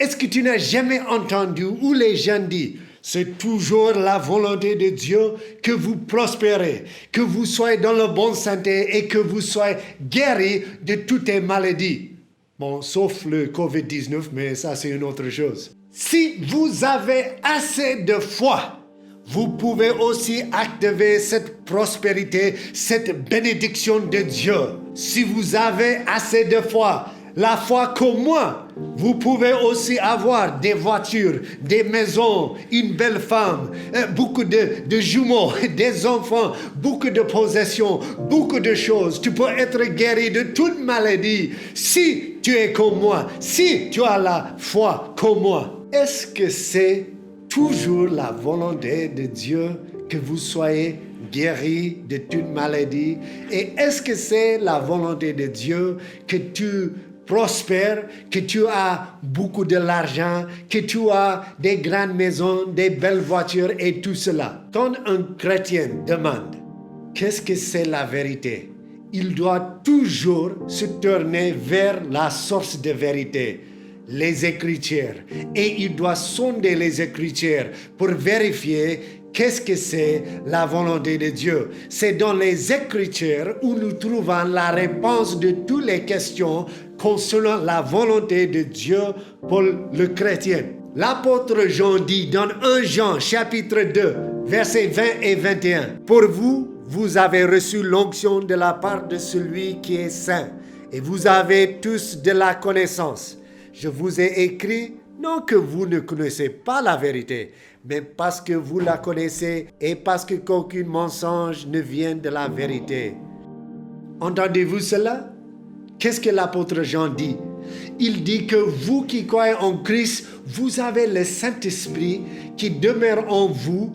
Est-ce que tu n'as jamais entendu où les gens disent c'est toujours la volonté de Dieu que vous prospérez, que vous soyez dans la bonne santé et que vous soyez guéris de toutes les maladies. Bon, sauf le COVID-19, mais ça c'est une autre chose. Si vous avez assez de foi, vous pouvez aussi activer cette prospérité, cette bénédiction de Dieu. Si vous avez assez de foi, la foi comme moi, vous pouvez aussi avoir des voitures, des maisons, une belle femme, beaucoup de jumeaux, des enfants, beaucoup de possessions, beaucoup de choses. Tu peux être guéri de toute maladie si tu es comme moi, si tu as la foi comme moi. Est-ce que c'est toujours la volonté de Dieu que vous soyez guéri de toute maladie? Et est-ce que c'est la volonté de Dieu que tu prospères, que tu as beaucoup de l'argent, que tu as des grandes maisons, des belles voitures et tout cela? Quand un chrétien demande qu'est-ce que c'est la vérité, il doit toujours se tourner vers la source de vérité, les Écritures, et il doit sonder les Écritures pour vérifier qu'est-ce que c'est la volonté de Dieu. C'est dans les Écritures où nous trouvons la réponse de toutes les questions concernant la volonté de Dieu pour le chrétien. L'apôtre Jean dit dans 1 Jean chapitre 2, versets 20 et 21, « Pour vous, vous avez reçu l'onction de la part de celui qui est saint, et vous avez tous de la connaissance. Je vous ai écrit, non que vous ne connaissez pas la vérité, mais parce que vous la connaissez et parce qu'aucun mensonge ne vient de la vérité. » Entendez-vous cela? Qu'est-ce que l'apôtre Jean dit? Il dit que vous qui croyez en Christ, vous avez le Saint-Esprit qui demeure en vous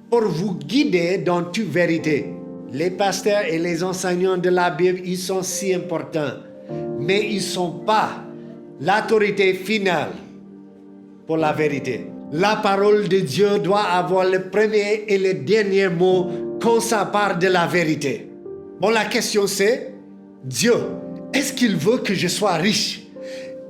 pour vous guider dans toute vérité. Les pasteurs et les enseignants de la Bible, ils sont si importants, mais ils ne sont pas l'autorité finale pour la vérité. La parole de Dieu doit avoir le premier et le dernier mot quand ça parle de la vérité. Bon, la question c'est, Dieu, est-ce qu'il veut que je sois riche?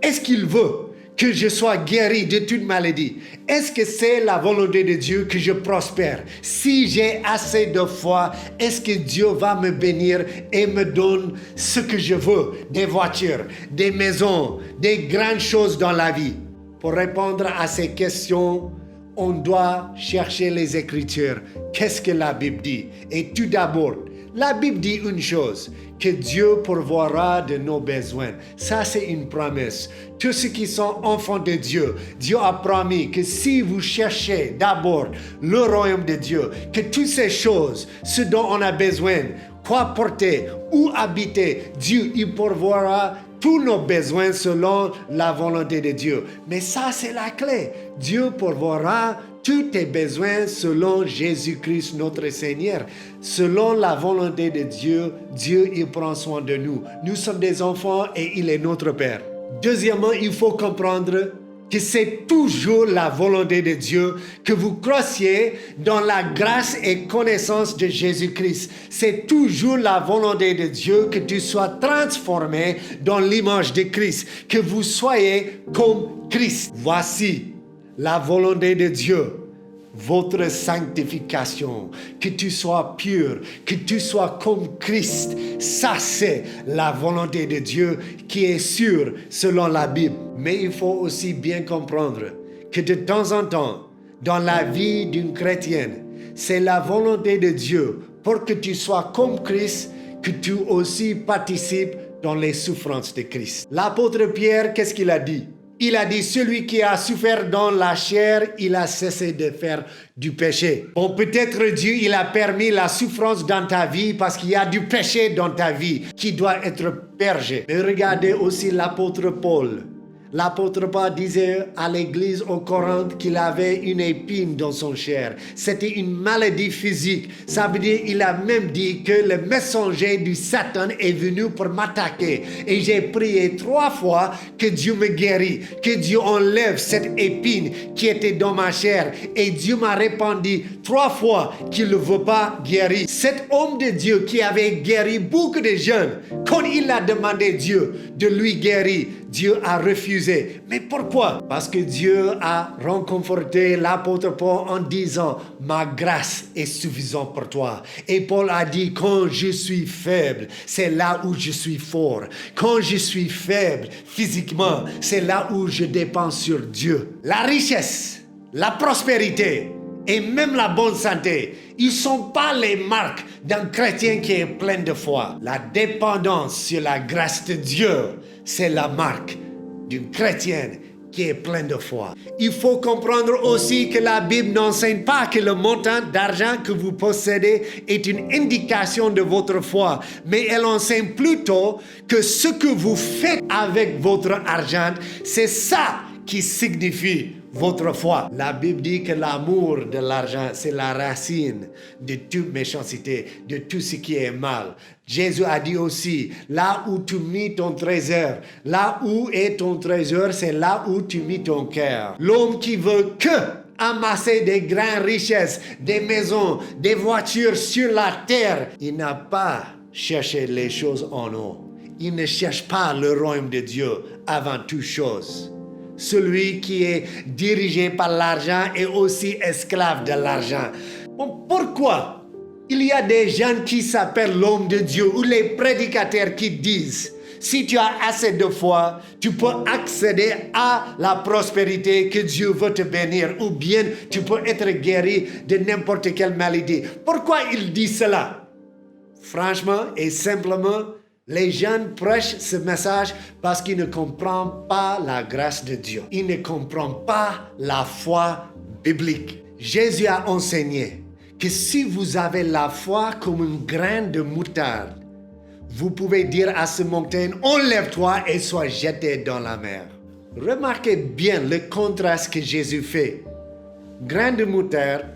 Est-ce qu'il veut que je sois guéri de toute maladie? Est-ce que c'est la volonté de Dieu que je prospère? Si j'ai assez de foi, est-ce que Dieu va me bénir et me donne ce que je veux? Des voitures, des maisons, des grandes choses dans la vie. Pour répondre à ces questions, on doit chercher les Écritures. Qu'est-ce que la Bible dit? Et tout d'abord, la Bible dit une chose, que Dieu pourvoira de nos besoins. Ça, c'est une promesse. Tous ceux qui sont enfants de Dieu, Dieu a promis que si vous cherchez d'abord le royaume de Dieu, que toutes ces choses, ce dont on a besoin, quoi porter, où habiter, Dieu, il pourvoira tous nos besoins selon la volonté de Dieu. Mais ça, c'est la clé. Dieu pourvoira tous tes besoins selon Jésus-Christ notre Seigneur. Selon la volonté de Dieu, Dieu, il prend soin de nous. Nous sommes des enfants et il est notre Père. Deuxièmement, il faut comprendre que c'est toujours la volonté de Dieu que vous croissiez dans la grâce et connaissance de Jésus-Christ. C'est toujours la volonté de Dieu que tu sois transformé dans l'image de Christ, que vous soyez comme Christ. Voici la volonté de Dieu, votre sanctification, que tu sois pur, que tu sois comme Christ. Ça, c'est la volonté de Dieu qui est sûre selon la Bible. Mais il faut aussi bien comprendre que de temps en temps, dans la vie d'une chrétienne, c'est la volonté de Dieu pour que tu sois comme Christ, que tu aussi participes dans les souffrances de Christ. L'apôtre Pierre, qu'est-ce qu'il a dit? Il a dit, celui qui a souffert dans la chair, il a cessé de faire du péché. Bon, peut-être Dieu, il a permis la souffrance dans ta vie parce qu'il y a du péché dans ta vie qui doit être purgé. Mais regardez aussi l'apôtre Paul. L'apôtre Paul disait à l'église au Corinthe qu'il avait une épine dans son chair. C'était une maladie physique. Ça veut dire qu'il a même dit que le messager du Satan est venu pour m'attaquer. Et j'ai prié 3 fois que Dieu me guérit, que Dieu enlève cette épine qui était dans ma chair. Et Dieu m'a répondu 3 fois qu'il ne veut pas guérir. Cet homme de Dieu qui avait guéri beaucoup de jeunes, quand il a demandé Dieu de lui guérir, Dieu a refusé. Mais pourquoi? Parce que Dieu a réconforté l'apôtre Paul en disant « Ma grâce est suffisante pour toi ». Et Paul a dit « Quand je suis faible, c'est là où je suis fort. Quand je suis faible physiquement, c'est là où je dépends sur Dieu. » La richesse, la prospérité et même la bonne santé, ils ne sont pas les marques d'un chrétien qui est plein de foi. La dépendance sur la grâce de Dieu, c'est la marque d'une chrétienne qui est pleine de foi. Il faut comprendre aussi que la Bible n'enseigne pas que le montant d'argent que vous possédez est une indication de votre foi, mais elle enseigne plutôt que ce que vous faites avec votre argent, c'est ça qui signifie votre foi. La Bible dit que l'amour de l'argent, c'est la racine de toute méchanceté, de tout ce qui est mal. Jésus a dit aussi, là où tu mis ton trésor, là où est ton trésor, c'est là où tu mis ton cœur. L'homme qui veut que amasser des grandes richesses, des maisons, des voitures sur la terre, il n'a pas cherché les choses en haut. Il ne cherche pas le royaume de Dieu avant toute chose. Celui qui est dirigé par l'argent est aussi esclave de l'argent. Bon, pourquoi il y a des gens qui s'appellent l'homme de Dieu ou les prédicateurs qui disent si tu as assez de foi, tu peux accéder à la prospérité que Dieu veut te bénir ou bien tu peux être guéri de n'importe quelle maladie. Pourquoi il dit cela? Franchement et simplement, les gens prêchent ce message parce qu'ils ne comprennent pas la grâce de Dieu. Ils ne comprennent pas la foi biblique. Jésus a enseigné que si vous avez la foi comme une graine de moutarde, vous pouvez dire à ce montagne, enlève-toi et sois jeté dans la mer. Remarquez bien le contraste que Jésus fait. Graine de moutarde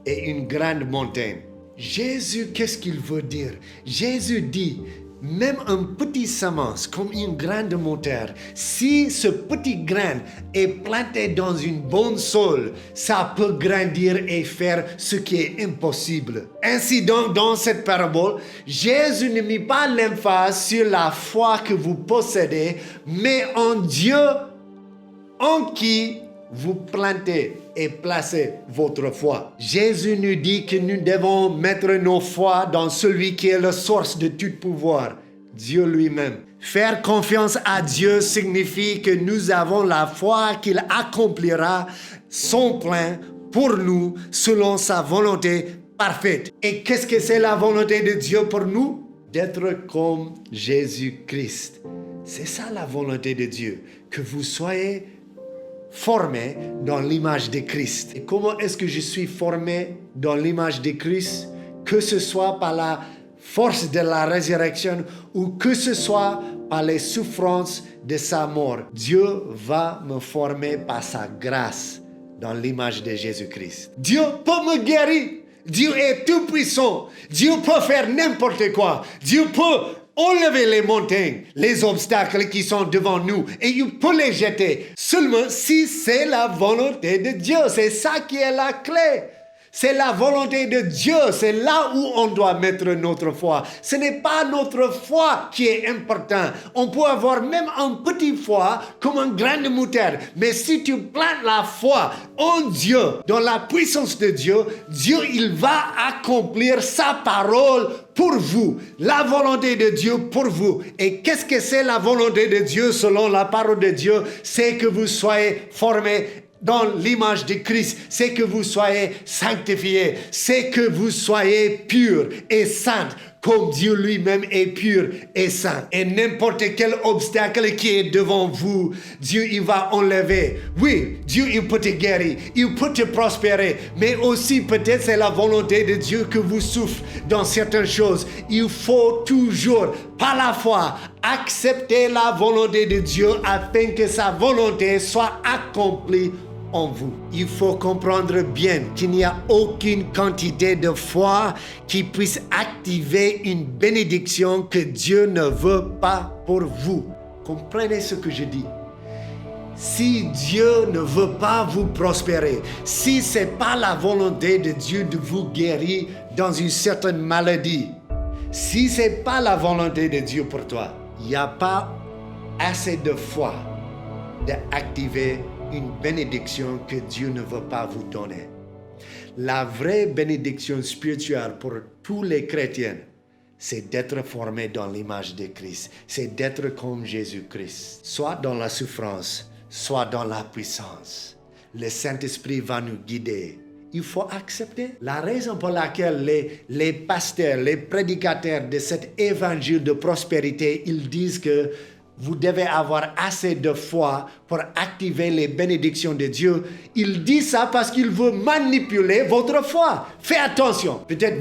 et une grande montagne. Jésus, qu'est-ce qu'il veut dire? Jésus dit, même un petit semence comme une graine de moutarde, si ce petit grain est planté dans une bonne sol, ça peut grandir et faire ce qui est impossible. Ainsi donc, dans cette parabole, Jésus ne mit pas l'emphase sur la foi que vous possédez, mais en Dieu, en qui vous plantez et placez votre foi. Jésus nous dit que nous devons mettre nos foi dans celui qui est la source de tout pouvoir, Dieu lui-même. Faire confiance à Dieu signifie que nous avons la foi qu'il accomplira son plan pour nous selon sa volonté parfaite. Et qu'est-ce que c'est la volonté de Dieu pour nous? D'être comme Jésus-Christ. C'est ça la volonté de Dieu, que vous soyez formé dans l'image de Christ. Et comment est-ce que je suis formé dans l'image de Christ? Que ce soit par la force de la résurrection ou que ce soit par les souffrances de sa mort. Dieu va me former par sa grâce dans l'image de Jésus-Christ. Dieu peut me guérir. Dieu est tout puissant. Dieu peut faire n'importe quoi. Dieu peut enlever les montagnes, les obstacles qui sont devant nous et il peut les jeter. Seulement si c'est la volonté de Dieu. C'est ça qui est la clé. C'est la volonté de Dieu. C'est là où on doit mettre notre foi. Ce n'est pas notre foi qui est important. On peut avoir même un petit foi comme un grain de moutarde. Mais si tu plantes la foi en Dieu, dans la puissance de Dieu, Dieu, il va accomplir sa parole pour vous. La volonté de Dieu pour vous. Et qu'est-ce que c'est la volonté de Dieu selon la parole de Dieu? C'est que vous soyez formés dans l'image de Christ, c'est que vous soyez sanctifiés, c'est que vous soyez purs et saints, comme Dieu lui-même est pur et saint. Et n'importe quel obstacle qui est devant vous, Dieu, il va enlever. Oui, Dieu, il peut te guérir, il peut te prospérer, mais aussi peut-être c'est la volonté de Dieu que vous souffrez dans certaines choses. Il faut toujours, par la foi, accepter la volonté de Dieu afin que sa volonté soit accomplie en vous. Il faut comprendre bien qu'il n'y a aucune quantité de foi qui puisse activer une bénédiction que Dieu ne veut pas pour vous. Comprenez ce que je dis. Si Dieu ne veut pas vous prospérer, si ce n'est pas la volonté de Dieu de vous guérir dans une certaine maladie, si ce n'est pas la volonté de Dieu pour toi, il n'y a pas assez de foi d'activer une bénédiction que Dieu ne veut pas vous donner. La vraie bénédiction spirituelle pour tous les chrétiens, c'est d'être formé dans l'image de Christ. C'est d'être comme Jésus-Christ. Soit dans la souffrance, soit dans la puissance. Le Saint-Esprit va nous guider. Il faut accepter. La raison pour laquelle les pasteurs, les prédicateurs de cet évangile de prospérité, ils disent que vous devez avoir assez de foi pour activer les bénédictions de Dieu. Ils disent ça parce qu'ils veulent manipuler votre foi. Faites attention. Peut-être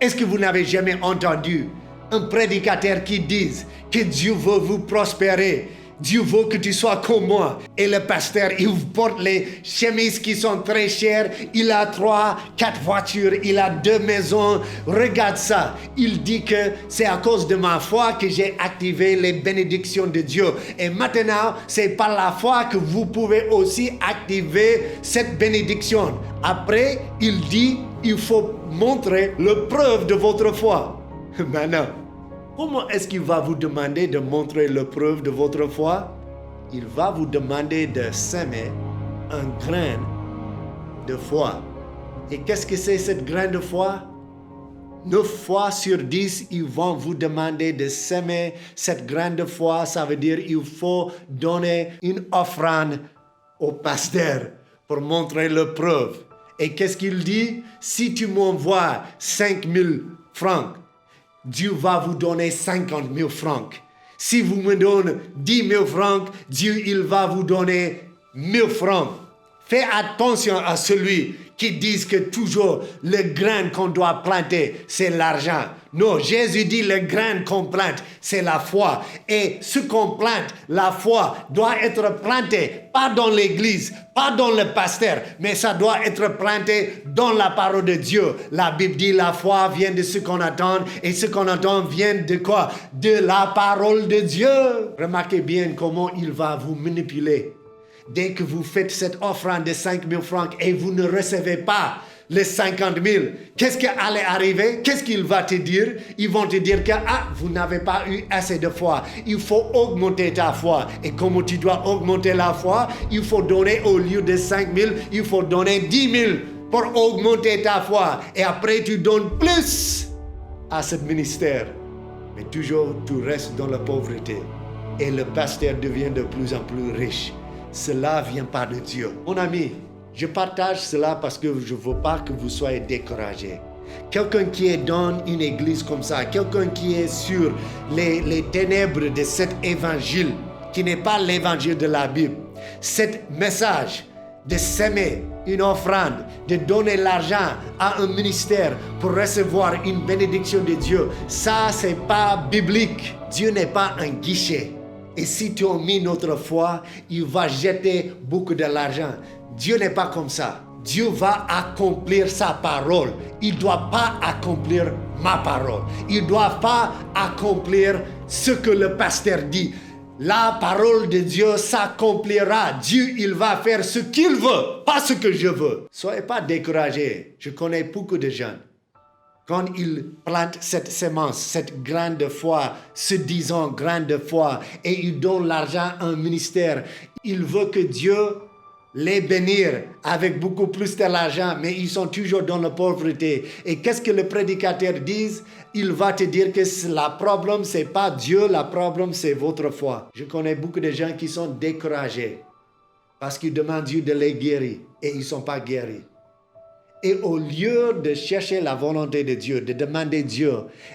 est-ce que vous n'avez jamais entendu un prédicateur qui dise que Dieu veut vous prospérer? Dieu veut que tu sois comme moi. Et le pasteur, il porte les chemises qui sont très chères. Il a 3, 4 voitures. Il a 2 maisons. Regarde ça. Il dit que c'est à cause de ma foi que j'ai activé les bénédictions de Dieu. Et maintenant, c'est par la foi que vous pouvez aussi activer cette bénédiction. Après, il dit, il faut montrer la preuve de votre foi. Maintenant, comment est-ce qu'il va vous demander de montrer la preuve de votre foi? Il va vous demander de semer un grain de foi. Et qu'est-ce que c'est cette grain de foi? 9 fois sur 10, ils vont vous demander de semer cette grain de foi. Ça veut dire qu'il faut donner une offrande au pasteur pour montrer la preuve. Et qu'est-ce qu'il dit? Si tu m'envoies 5 000 francs, Dieu va vous donner 50 000 francs. Si vous me donnez 10 000 francs, Dieu il va vous donner 1000 francs. Faites attention à celui qui dit que toujours le grain qu'on doit planter, c'est l'argent. Non, Jésus dit le grain qu'on plante, c'est la foi. Et ce qu'on plante, la foi, doit être planté, pas dans l'église, pas dans le pasteur, mais ça doit être planté dans la parole de Dieu. La Bible dit la foi vient de ce qu'on attend, et ce qu'on attend vient de quoi? De la parole de Dieu. Remarquez bien comment il va vous manipuler. Dès que vous faites cette offrande de 5 000 francs et vous ne recevez pas les 50 000, qu'est-ce qui allait arriver? Qu'est-ce qu'il va te dire? Ils vont te dire que vous n'avez pas eu assez de foi. Il faut augmenter ta foi. Et comment tu dois augmenter la foi? Il faut donner au lieu de 5 000, il faut donner 10 000 pour augmenter ta foi. Et après, tu donnes plus à ce ministère. Mais toujours, tu restes dans la pauvreté. Et le pasteur devient de plus en plus riche. Cela ne vient pas de Dieu. Mon ami, je partage cela parce que je ne veux pas que vous soyez découragés. Quelqu'un qui est dans une église comme ça, quelqu'un qui est sur les ténèbres de cet évangile, qui n'est pas l'évangile de la Bible, cet message de s'aimer une offrande, de donner l'argent à un ministère pour recevoir une bénédiction de Dieu, ça, c'est pas biblique. Dieu n'est pas un guichet. Et si tu as mis notre foi, il va jeter beaucoup de l'argent. Dieu n'est pas comme ça. Dieu va accomplir sa parole. Il ne doit pas accomplir ma parole. Il ne doit pas accomplir ce que le pasteur dit. La parole de Dieu s'accomplira. Dieu, il va faire ce qu'il veut, pas ce que je veux. Soyez pas découragés. Je connais beaucoup de gens. Quand ils plantent cette semence, cette graine de foi, se disant graine de foi, et ils donnent l'argent à un ministère, ils veulent que Dieu les bénisse avec beaucoup plus de l'argent, mais ils sont toujours dans la pauvreté. Et qu'est-ce que le prédicateur dit? Il va te dire que le problème, ce n'est pas Dieu, le problème, c'est votre foi. Je connais beaucoup de gens qui sont découragés parce qu'ils demandent Dieu de les guérir et ils ne sont pas guéris. Et au lieu de chercher la volonté de Dieu, de demander Dieu,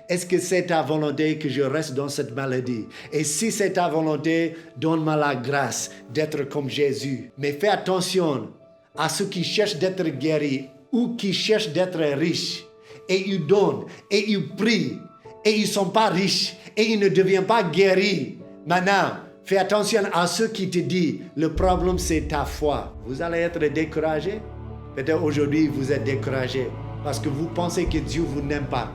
est-ce que c'est ta volonté que je reste dans cette maladie? Et si c'est ta volonté, donne-moi la grâce d'être comme Jésus. Mais fais attention à ceux qui cherchent d'être guéris ou qui cherchent d'être riches. Et ils donnent, et ils prient, et ils ne sont pas riches, et ils ne deviennent pas guéris. Maintenant, fais attention à ceux qui te disent, le problème c'est ta foi. Vous allez être découragés. Peut-être aujourd'hui, vous êtes découragé parce que vous pensez que Dieu vous n'aime pas,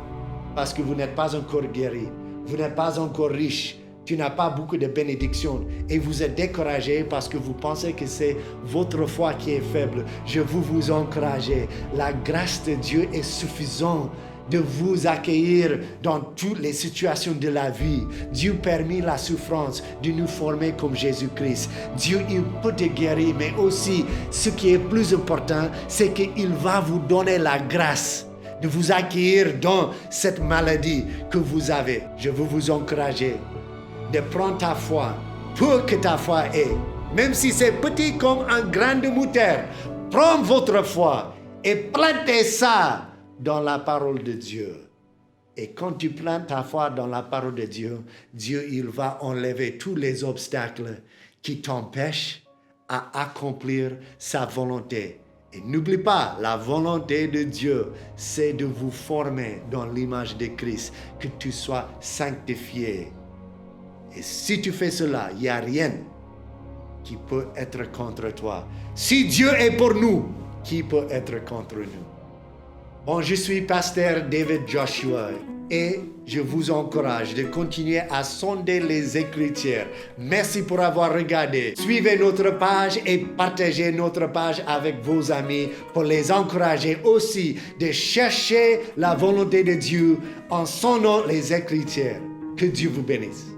parce que vous n'êtes pas encore guéri, vous n'êtes pas encore riche, tu n'as pas beaucoup de bénédictions et vous êtes découragé parce que vous pensez que c'est votre foi qui est faible. Je veux vous encourager. La grâce de Dieu est suffisante de vous accueillir dans toutes les situations de la vie. Dieu permet la souffrance de nous former comme Jésus-Christ. Dieu, il peut te guérir, mais aussi, ce qui est plus important, c'est qu'il va vous donner la grâce de vous accueillir dans cette maladie que vous avez. Je veux vous encourager de prendre ta foi, pour que ta foi est, même si c'est petit comme un grain de moutarde, prends votre foi et plantez ça dans la parole de Dieu. Et quand tu plantes ta foi dans la parole de Dieu, Dieu, il va enlever tous les obstacles qui t'empêchent à accomplir sa volonté. Et n'oublie pas, la volonté de Dieu, c'est de vous former dans l'image de Christ, que tu sois sanctifié. Et si tu fais cela, il n'y a rien qui peut être contre toi. Si Dieu est pour nous, qui peut être contre nous? Bon, je suis pasteur David Joshua et je vous encourage de continuer à sonder les Écritures. Merci pour avoir regardé. Suivez notre page et partagez notre page avec vos amis pour les encourager aussi de chercher la volonté de Dieu en sondant les Écritures. Que Dieu vous bénisse.